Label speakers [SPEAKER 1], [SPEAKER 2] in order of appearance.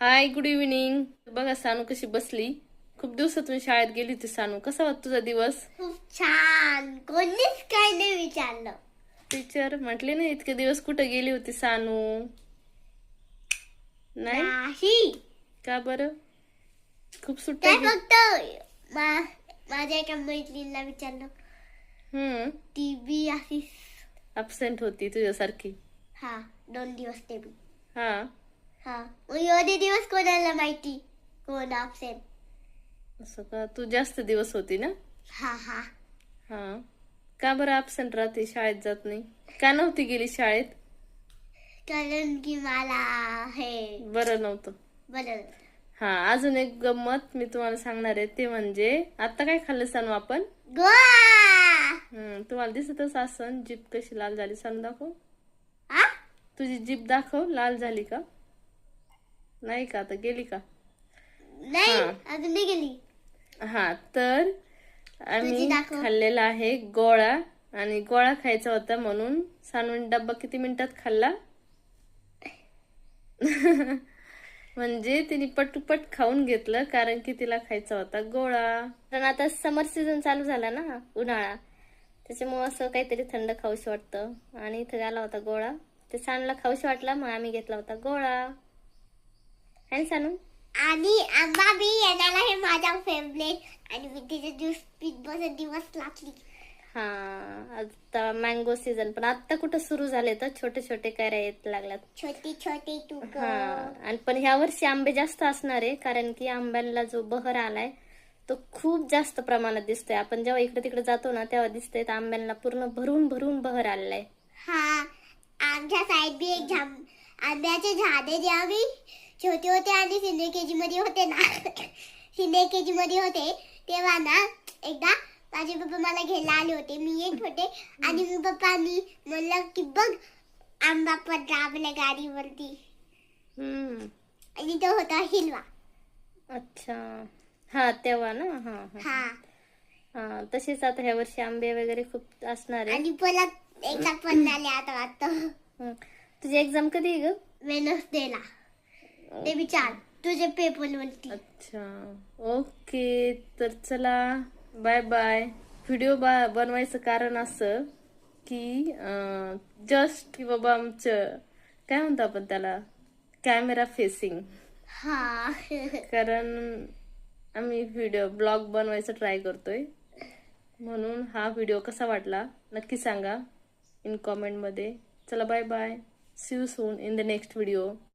[SPEAKER 1] हाय, good evening. बघा सानू कशी बसली. खूप दिवसातून शाळेत गेली होती सानू. कसा होता तुझा दिवस?
[SPEAKER 2] खूप छान. कोणीच काही नाही विचारलं.
[SPEAKER 1] टीचर म्हटले ना इतके दिवस कुठे गेली होती सानू? नाही
[SPEAKER 2] नाही.
[SPEAKER 1] का बरं? खूप सुट्ट्या
[SPEAKER 2] ते फक्त माझ्या एका मैत्रिणीला विचारलं. ती बी अशी
[SPEAKER 1] अब्सेंट होती तुझ्यासारखी.
[SPEAKER 2] हा 2 दिवस ते बी.
[SPEAKER 1] हा
[SPEAKER 2] हा मग एवढे दिवस कोणाला माहिती कोण absent.
[SPEAKER 1] असं का? तू जास्त दिवस होती ना?
[SPEAKER 2] हा हा
[SPEAKER 1] हा का बरं अब्सेंट राहते, शाळेत जात नाही? का नव्हती गेली शाळेत?
[SPEAKER 2] कारण की मला हे
[SPEAKER 1] बरं नव्हतं.
[SPEAKER 2] बरं.
[SPEAKER 1] हा, अजून एक गंमत मी तुम्हाला सांगणार आहे, ते म्हणजे आता काय खाल्लं सानू आपण?
[SPEAKER 2] गोवा.
[SPEAKER 1] तुम्हाला दिसतच असं जीभ कशी लाल झाली. सानू दाखव,
[SPEAKER 2] हा
[SPEAKER 1] तुझी जीभ दाखव, लाल झाली का? नाही का? आता गेली का?
[SPEAKER 2] नाही
[SPEAKER 1] हा.
[SPEAKER 2] अजून नाही गेली.
[SPEAKER 1] हा, तर
[SPEAKER 2] तुझी
[SPEAKER 1] आम्ही
[SPEAKER 2] दाखव.
[SPEAKER 1] खाल्लेला आहे गोळा. आणि गोळा खायचा होता म्हणून सानूने डब्बा किती मिनिटात खाल्ला? म्हणजे तिने पटपट खाऊन घेतलं, कारण की तिला खायचा होता गोळा. कारण आता समर सीझन चालू झाला ना, उन्हाळा, त्याच्यामुळे असं काहीतरी थंड खाऊशी वाटतं. आणि इथं आला होता गोळा, ते सानूला खाऊशी वाटला, मग आम्ही घेतला होता गोळा. है सानू?
[SPEAKER 2] आणि आंबा बी येणार आहे माझा फेवरेट. आणि मी तिचे ज्यूस पीत बसून दिवस लागली.
[SPEAKER 1] हा, आता मँगो सीझन पण आता कुठं सुरू झाले, तर छोटे छोटे कैऱ्या येत लागल्यात.
[SPEAKER 2] छोटी छोटी तू
[SPEAKER 1] हा, आणि पण ह्या वर्षी आंबे जास्त असणार आहे, कारण की आंब्यांना जो बहर आलाय तो खूप जास्त प्रमाणात दिसतोय. आपण जेव्हा इकडे तिकडे जातो ना, तेव्हा दिसतंय आंब्यांना पूर्ण भरून भरून बहर आलाय.
[SPEAKER 2] हा, आमच्या साईड बी एक आंब्याचे झाडे जेव्हा मी छोटे होते आणि सिनियर केजी मध्ये होते ना, सिनियर केजी मध्ये होते तेव्हा ना, एकदा माझे पप्पा मला घ्यायला आले होते. मी येत होते आणि मी पप्पांनी म्हणलं की बघ आंबा पडला आपल्या गाडीवरती. आणि तो होता हिरवा.
[SPEAKER 1] अच्छा, हा तेव्हा ना. हा हा
[SPEAKER 2] हा
[SPEAKER 1] हा, तसेच आता ह्या वर्षी आंबे वगैरे खूप असणार आहे.
[SPEAKER 2] आणि परत एकदा पडणारे आता वाटतं.
[SPEAKER 1] तुझी एक्झाम कधी आहे ग?
[SPEAKER 2] वेनसडेला. ते विचार तुझे पेपर वरती.
[SPEAKER 1] अच्छा, ओके. तर चला, बाय बाय. व्हिडिओ बनवायचं कारण असं की जस्ट की बाबा आमचं काय म्हणतो आपण त्याला, कॅमेरा फेसिंग.
[SPEAKER 2] हा
[SPEAKER 1] कारण आम्ही ब्लॉग बनवायचं ट्राय करतोय, म्हणून हा व्हिडिओ कसा वाटला नक्की सांगा इन कॉमेंटमध्ये. चला, bye bye. See you soon in the next video.